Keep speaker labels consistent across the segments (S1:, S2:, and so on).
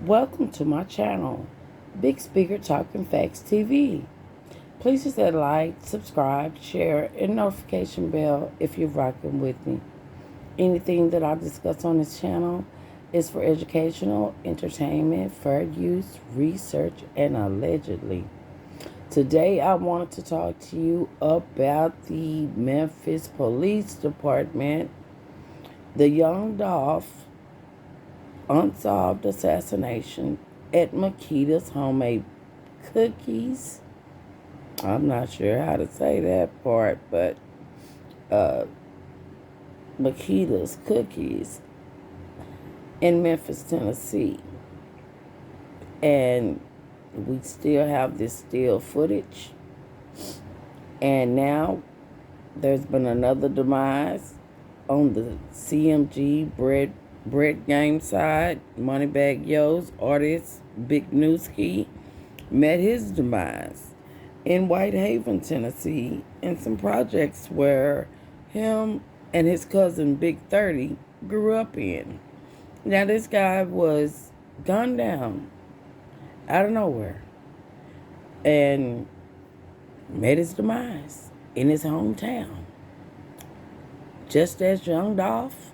S1: Welcome to my channel, Big Speaker Talking Facts TV. Please hit that like, subscribe, share, and notification bell if you're rocking with me. Anything that I discuss on this channel is for educational, entertainment, fair use, research, and allegedly. Today I wanted to talk to you about the Memphis Police Department, the young Dolph unsolved assassination at Makedas homemade cookies. I'm not sure how to say that part, but Makedas cookies in Memphis, Tennessee. And we still have this still footage. And now there's been another demise on the CMG bread game side. Moneybag Yo's artist Big Nuskie met his demise in Whitehaven, Tennessee, in some projects where him and his cousin Big 30 grew up in. Now this guy was gunned down out of nowhere and met his demise in his hometown, just as young Dolph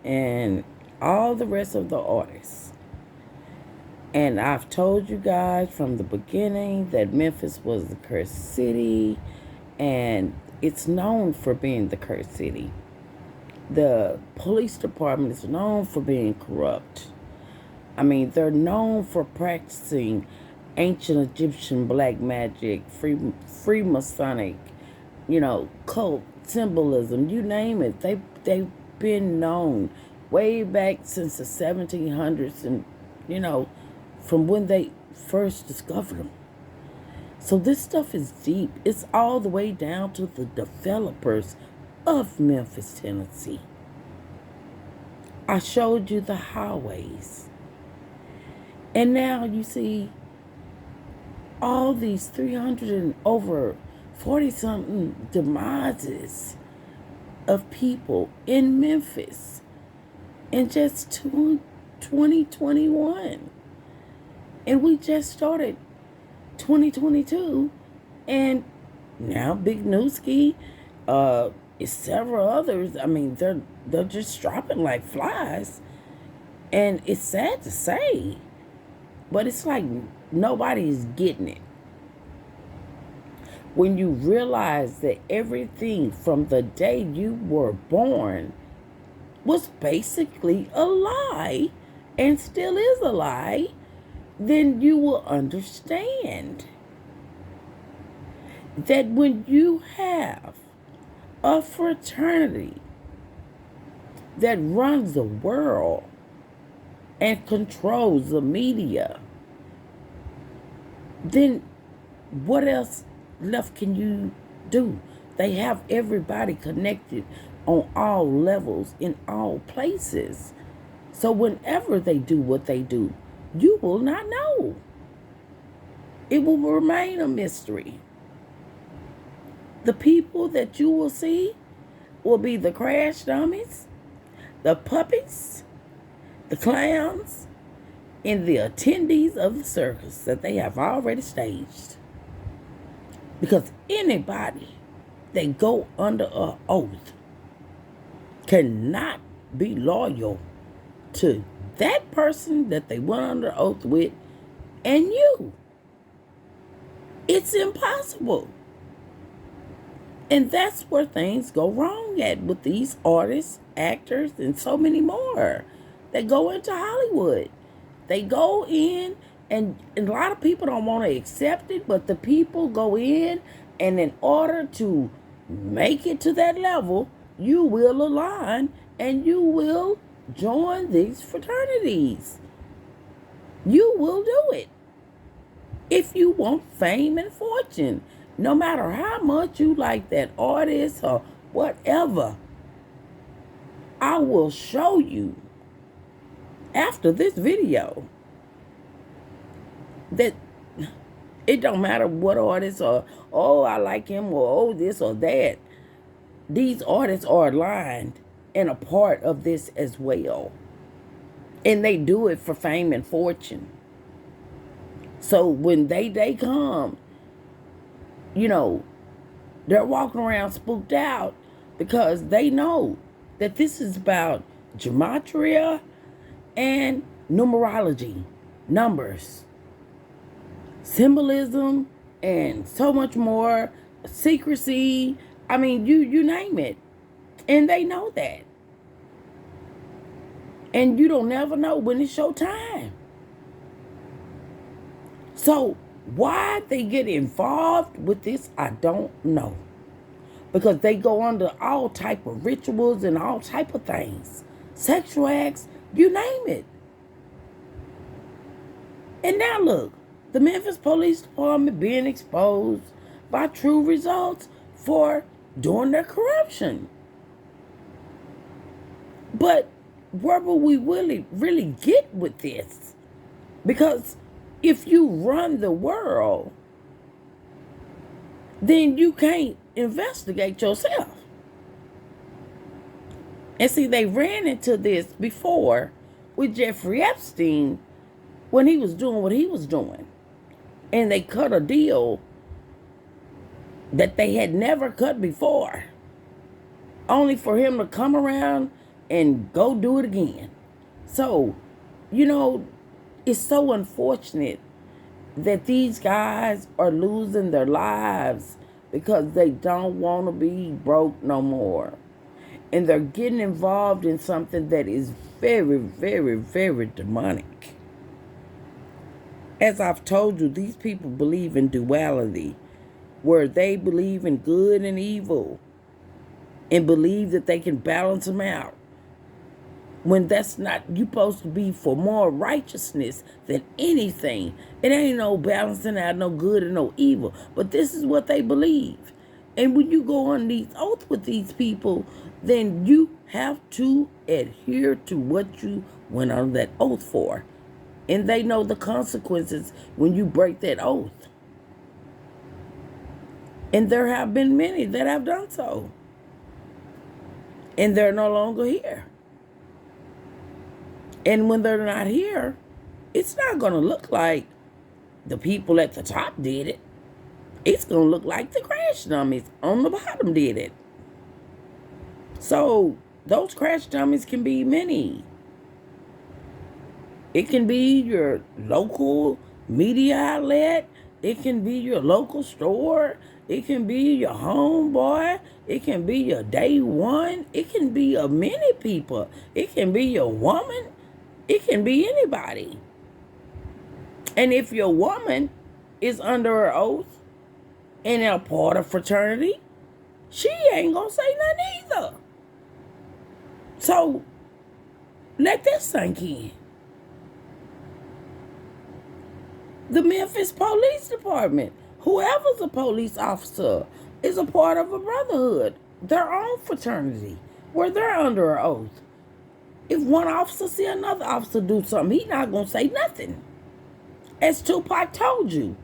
S1: and all the rest of the artists. And I've told you guys from the beginning that Memphis was the cursed city, and it's known for being the cursed city. The police department is known for being corrupt. I mean, they're known for practicing ancient Egyptian black magic, Freemasonic, cult symbolism, you name it. They've been known way back since the 1700s, and from when they first discovered them. So this stuff is deep. It's all the way down to the developers of Memphis, Tennessee. I showed you the highways. And now you see all these 300 and over 40-something demises of people in Memphis in just 2021. And we just started 2022, and now Big Nuskie, several others. I mean, they're just dropping like flies, and it's sad to say, but it's like nobody's getting it. When you realize that everything from the day you were born was basically a lie and still is a lie, then you will understand that when you have a fraternity that runs the world and controls the media, then what else left can you do? They have everybody connected on all levels in all places. So whenever they do what they do, you will not know. It will remain a mystery. The people that you will see will be the crash dummies, the puppies, the clowns, and the attendees of the circus that they have already staged. Because anybody that go under an oath cannot be loyal to that person that they went under oath with and you. It's impossible. And that's where things go wrong at with these artists, actors, and so many more that go into Hollywood. They go in, and a lot of people don't want to accept it, but the people go in, and in order to make it to that level, you will align and you will join these fraternities. You will do it if you want fame and fortune. No matter how much you like that artist or whatever, I will show you after this video that it don't matter what artist or, oh, I like him, or oh, this or that. These artists are aligned and a part of this as well. And they do it for fame and fortune. So when they come, you know, they're walking around spooked out because they know that this is about gematria and numerology, numbers, symbolism, and so much more, secrecy. I mean, you name it. And they know that. And you don't never know when it's your time. So why they get involved with this, I don't know. Because they go under all type of rituals and all type of things. Sexual acts, you name it. And now look, the Memphis Police Department being exposed by true results for doing their corruption. But where will we really get with this? Because if you run the world, then you can't investigate yourself. And see, they ran into this before with Jeffrey Epstein when he was doing what he was doing. And they cut a deal that they had never cut before, only for him to come around and go do it again. So, you know, it's so unfortunate that these guys are losing their lives because they don't want to be broke no more. And they're getting involved in something that is very, very, very demonic. As I've told you, these people believe in duality, where they believe in good and evil and believe that they can balance them out. When that's not, you're supposed to be for more righteousness than anything. It ain't no balancing out no good and no evil. But this is what they believe. And when you go on these oaths with these people, then you have to adhere to what you went on that oath for. And they know the consequences when you break that oath. And there have been many that have done so. And they're no longer here. And when they're not here, it's not going to look like the people at the top did it. It's going to look like the crash dummies on the bottom did it. So those crash dummies can be many. It can be your local media outlet. It can be your local store. It can be your homeboy. It can be your day one. It can be of many people. It can be your woman. It can be anybody. And if your woman is under her oath and a part of fraternity, she ain't gonna say nothing either. So let this sink in. The Memphis Police Department, whoever's a police officer, is a part of a brotherhood, their own fraternity, where they're under an oath. If one officer see another officer do something, he's not going to say nothing. As Tupac told you,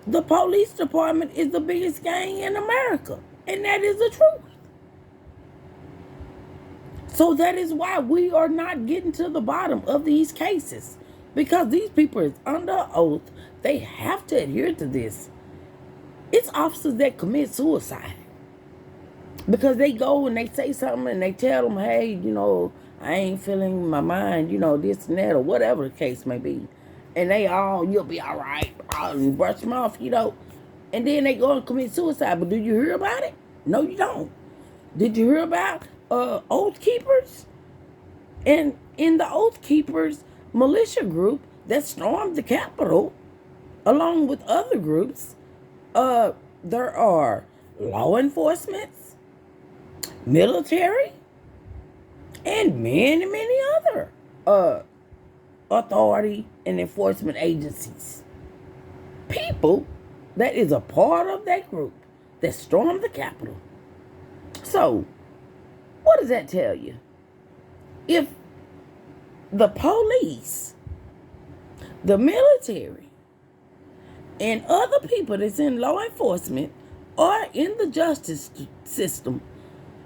S1: the police department is the biggest gang in America, and that is the truth. So that is why we are not getting to the bottom of these cases. Because these people is under oath. They have to adhere to this. It's officers that commit suicide. Because they go and they say something and they tell them, hey, you know, I ain't feeling my mind, you know, this and that, or whatever the case may be. And they all, you'll be all right, and brush them off, you know. And then they go and commit suicide. But do you hear about it? No, you don't. Did you hear about Oath Keepers? And in the Oath Keepers militia group that stormed the Capitol, along with other groups, there are law enforcement, military, and many other authority and enforcement agencies. People that is a part of that group that stormed the Capitol. So, what does that tell you? If the police, the military, and other people that's in law enforcement or in the justice system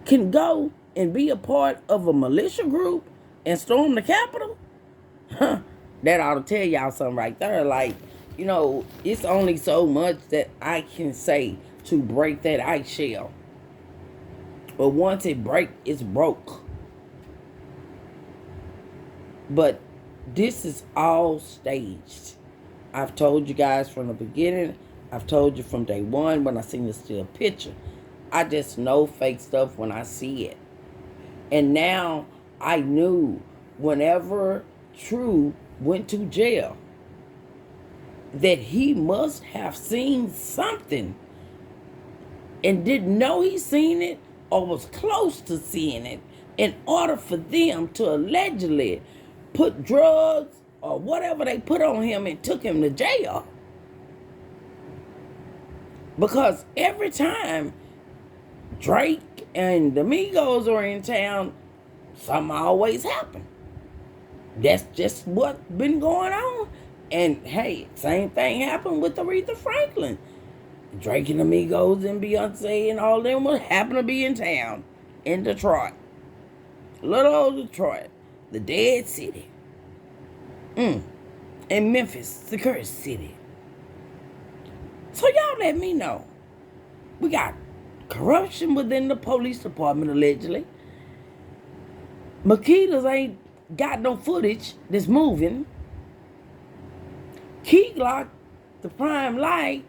S1: can go and be a part of a militia group and storm the Capitol, huh, that ought to tell y'all something right there. Like, it's only so much that I can say to break that ice shell. But once it breaks, it's broke. But this is all staged. I've told you guys from the beginning. I've told you from day one when I seen the still picture. I just know fake stuff when I see it. And now I knew whenever True went to jail that he must have seen something and didn't know he seen it or was close to seeing it in order for them to allegedly put drugs or whatever they put on him and took him to jail. Because every time Drake and the Migos are in town, something always happen. That's just what's been going on. And hey, same thing happened with Aretha Franklin. Drake and the Migos and Beyonce and all them would happen to be in town in Detroit. Little old Detroit, the dead city. And Memphis, the cursed city. So y'all let me know. We got corruption within the police department, allegedly. Makedas ain't got no footage that's moving. Key Glock, the prime light.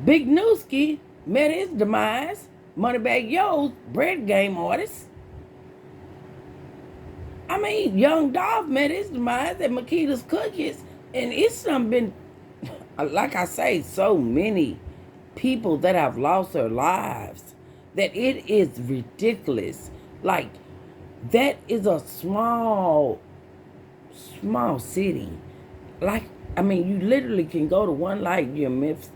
S1: Big Nuskie met his demise. Moneybag Yo's bread game artist. I mean, young Dolph met his demise at Makedas Cookies. And it's been, like I say, so many people that have lost their lives that it is ridiculous. Like, that is a small city. Like, I mean, you literally can go to one light, you're in Memphis,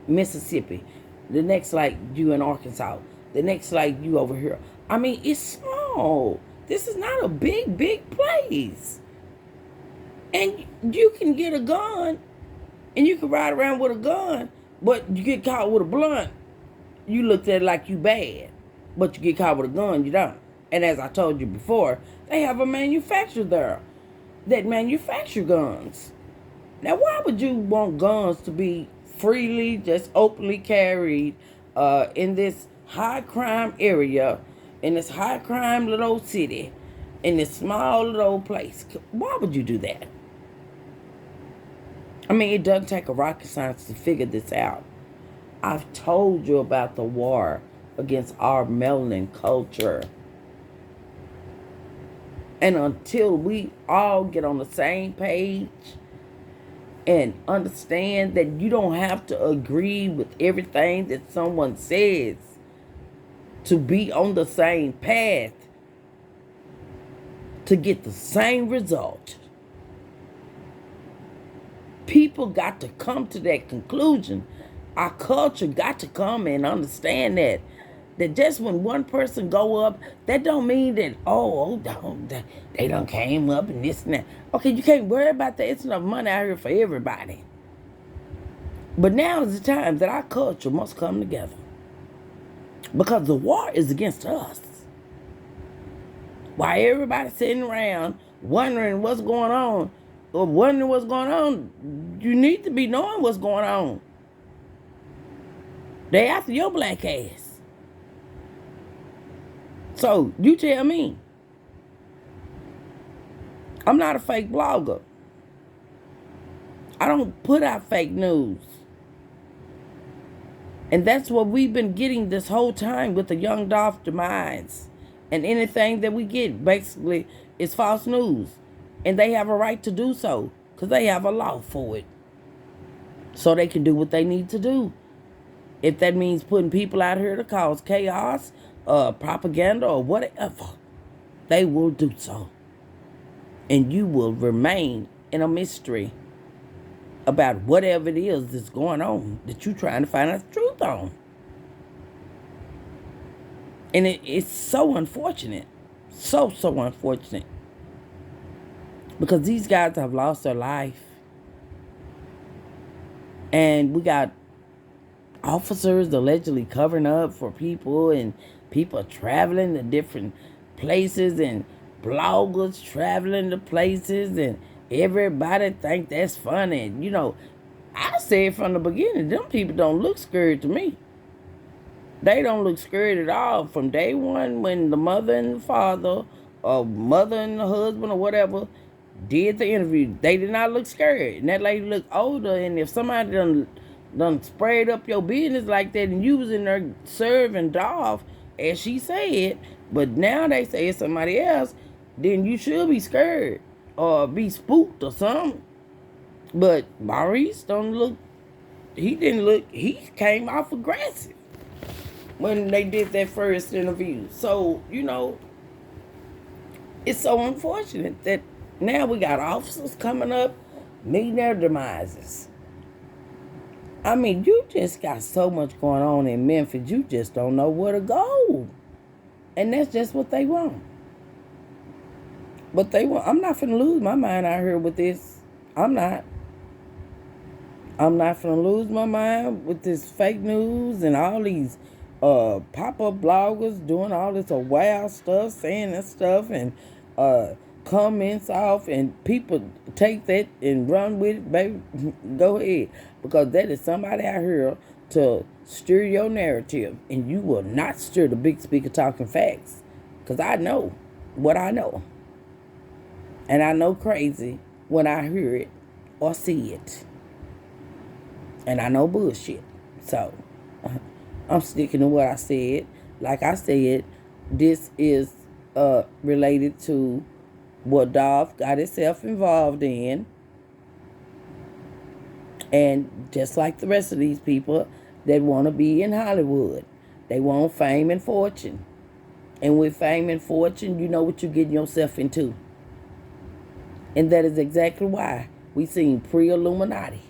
S1: Mississippi. The next light, you in Arkansas. The next light, you over here. I mean, it's small. This is not a big place. And you can get a gun, and you can ride around with a gun, but you get caught with a blunt, you looked at it like you bad. But you get caught with a gun, you don't. And as I told you before, they have a manufacturer there that manufacture guns. Now, why would you want guns to be freely, just openly carried in this high crime area, in this high crime little city, in this small little place? Why would you do that? I mean, it doesn't take a rocket science to figure this out. I've told you about the war against our melanin culture. And until we all get on the same page and understand that you don't have to agree with everything that someone says to be on the same path to get the same result. People got to come to that conclusion. Our culture got to come and understand that just when one person go up, that don't mean that, they done came up and this and that. Okay, you can't worry about that. It's enough money out here for everybody. But now is the time that our culture must come together. Because the war is against us. While everybody's sitting around wondering what's going on, or wondering what's going on, you need to be knowing what's going on. They after your black ass. So, you tell me. I'm not a fake blogger. I don't put out fake news. And that's what we've been getting this whole time with the young Dolph demise. And anything that we get, basically, is false news. And they have a right to do so. Because they have a law for it. So they can do what they need to do. If that means putting people out here to cause chaos, propaganda, or whatever, they will do so. And you will remain in a mystery about whatever it is that's going on that you're trying to find out the truth on. And it's so unfortunate. So unfortunate. Because these guys have lost their life. And we got officers allegedly covering up for people, and people traveling to different places and bloggers traveling to places and everybody think that's funny. You know, I said from the beginning, them people don't look scared to me. They don't look scared at all from day one when the mother and the father or mother and the husband or whatever did the interview. They did not look scared. And that lady looked older, and if somebody done sprayed up your business like that and you was in there serving Dolph, as she said, but now they say it's somebody else, then you should be scared or be spooked or something. But Maurice don't look, he didn't look, he came off aggressive when they did that first interview. So, you know, it's so unfortunate that now we got officers coming up meeting their demises. I mean, you just got so much going on in Memphis, you just don't know where to go. And that's just what they want. But they want, I'm not finna lose my mind out here with this. I'm not finna lose my mind with this fake news and all these pop-up bloggers doing all this wild stuff, saying that stuff, and comments off, and people take that and run with it, baby. Go ahead, because that is somebody out here to steer your narrative, and you will not steer the big speaker talking facts, because I know what I know, and I know crazy when I hear it or see it, and I know bullshit. So I'm sticking to what I said. Like I said, this is related to what Dolph got himself involved in. And just like the rest of these people that want to be in Hollywood, they want fame and fortune. And with fame and fortune, you know what you're getting yourself into. And that is exactly why we seen pre-Illuminati.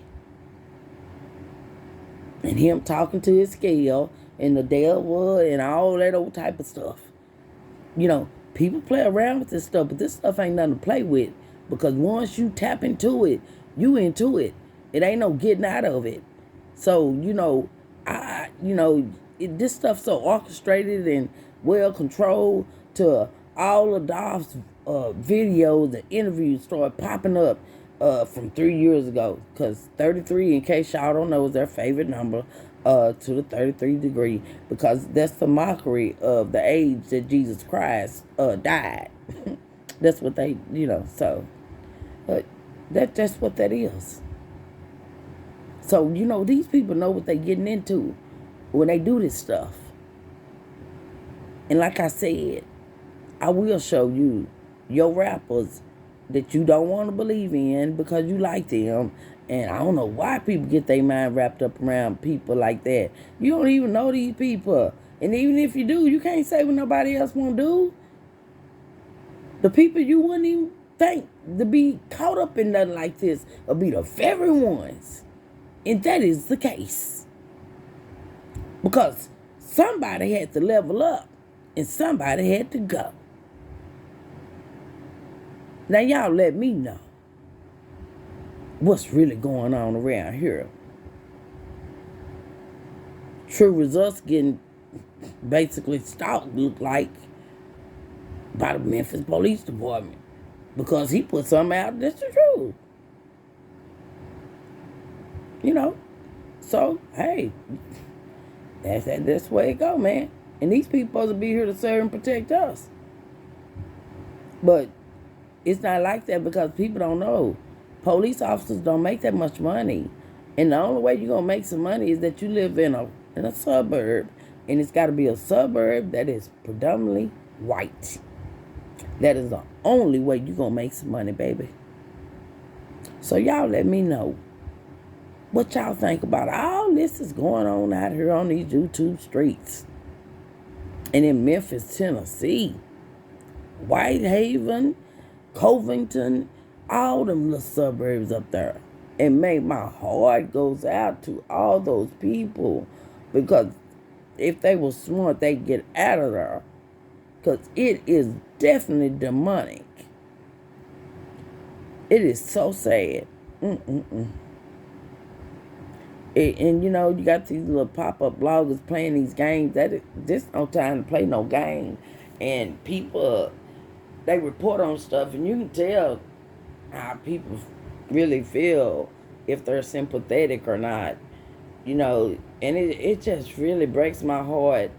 S1: And him talking to his scale and the devil and all that old type of stuff. You know, people play around with this stuff, but this stuff ain't nothing to play with. Because once you tap into it, you into it. It ain't no getting out of it. So, you know, this stuff's so orchestrated and well controlled to all of Dolph's videos and interviews started popping up from 3 years ago. Because 33, in case y'all don't know, is their favorite number to the 33 degree. Because that's the mockery of the age that Jesus Christ died. That's what they, you know, so that's what that is. So, you know, these people know what they're getting into when they do this stuff. And like I said, I will show you your rappers that you don't want to believe in because you like them. And I don't know why people get their mind wrapped up around people like that. You don't even know these people. And even if you do, you can't say what nobody else won't do. The people you wouldn't even think to be caught up in nothing like this will be the very ones. And that is the case. Because somebody had to level up and somebody had to go. Now y'all let me know what's really going on around here. True results getting basically stalked, look like, by the Memphis Police Department. Because he put something out that's the truth. You know, so, hey, that's the way it go, man. And these people supposed to be here to serve and protect us. But it's not like that because people don't know. Police officers don't make that much money. And the only way you're going to make some money is that you live in a suburb. And it's got to be a suburb that is predominantly white. That is the only way you're going to make some money, baby. So y'all let me know what y'all think about all this is going on out here on these YouTube streets. And in Memphis, Tennessee, Whitehaven, Covington, all them little suburbs up there. And my heart goes out to all those people. Because if they were smart, they'd get out of there. Because it is definitely demonic. It is so sad. And you know, you got these little pop-up bloggers playing these games. This no time to play no game. And people, they report on stuff, and you can tell how people really feel, if they're sympathetic or not. And it just really breaks my heart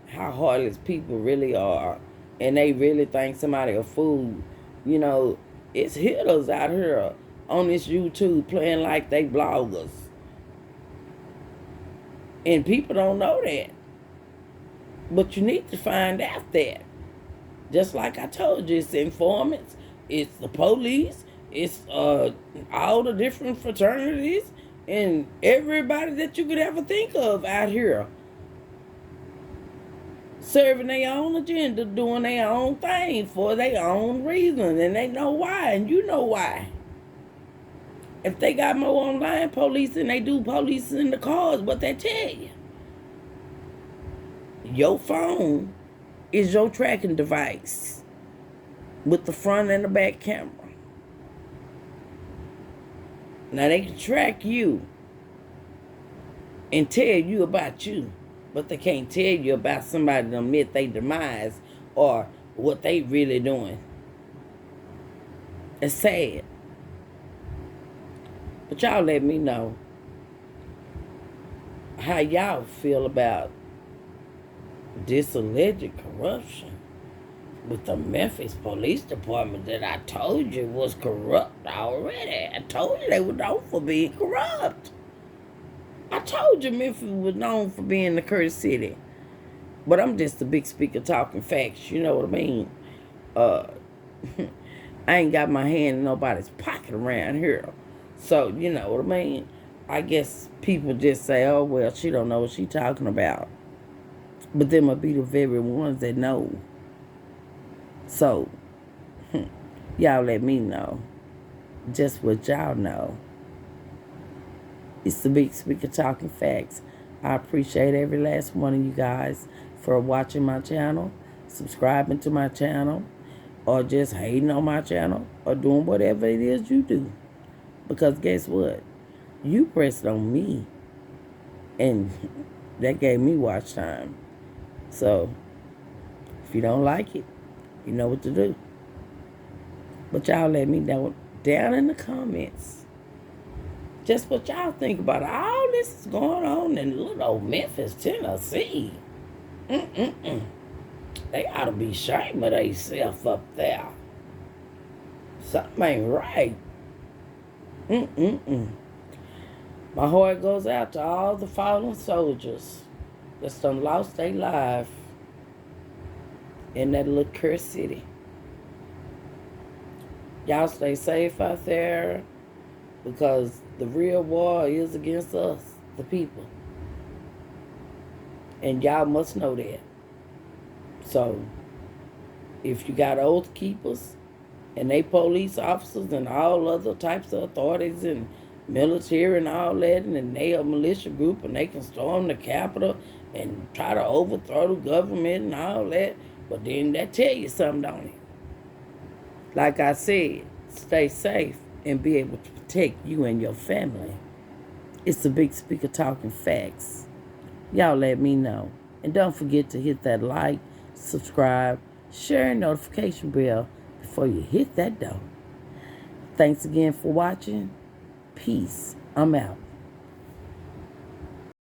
S1: how heartless people really are. And they really think somebody a fool. It's hitters out here on this YouTube playing like they bloggers. And people don't know that. But you need to find out that. Just like I told you, it's informants, it's the police, it's all the different fraternities, and everybody that you could ever think of out here serving their own agenda, doing their own thing for their own reason, and they know why, and you know why. If they got more online police than they do police in the cars, what they tell you. Your phone is your tracking device with the front and the back camera. Now they can track you and tell you about you, but they can't tell you about somebody that met their demise or what they really doing. It's sad. But y'all let me know how y'all feel about this alleged corruption with the Memphis Police Department that I told you was corrupt already. I told you they were known for being corrupt. I told you Memphis was known for being the cursed city. But I'm just a big speaker talking facts, you know what I mean? I ain't got my hand in nobody's pocket around here. So, you know what I mean? I guess people just say, oh, well, she don't know what she talking about. But them will be the very ones that know. So, y'all let me know just what y'all know. It's the big speaker talking facts. I appreciate every last one of you guys for watching my channel, subscribing to my channel, or just hating on my channel, or doing whatever it is you do. Because guess what? You pressed on me, and that gave me watch time. So, if you don't like it, you know what to do. But y'all let me know down in the comments just what y'all think about it. All this is going on in little old Memphis, Tennessee. They ought to be ashamed of themselves up there. Something ain't right. My heart goes out to all the fallen soldiers that's done lost their life in that little cursed city. Y'all stay safe out there, because the real war is against us, the people. And y'all must know that. So, if you got oath keepers and they police officers and all other types of authorities and military and all that, and they a militia group and they can storm the Capitol and try to overthrow the government and all that, but then that tell you something, don't it? Like I said, stay safe and be able to protect you and your family. It's the big speaker talking facts. Y'all let me know. And don't forget to hit that like, subscribe, share, and notification bell before you hit that door. Thanks again for watching. Peace. I'm out.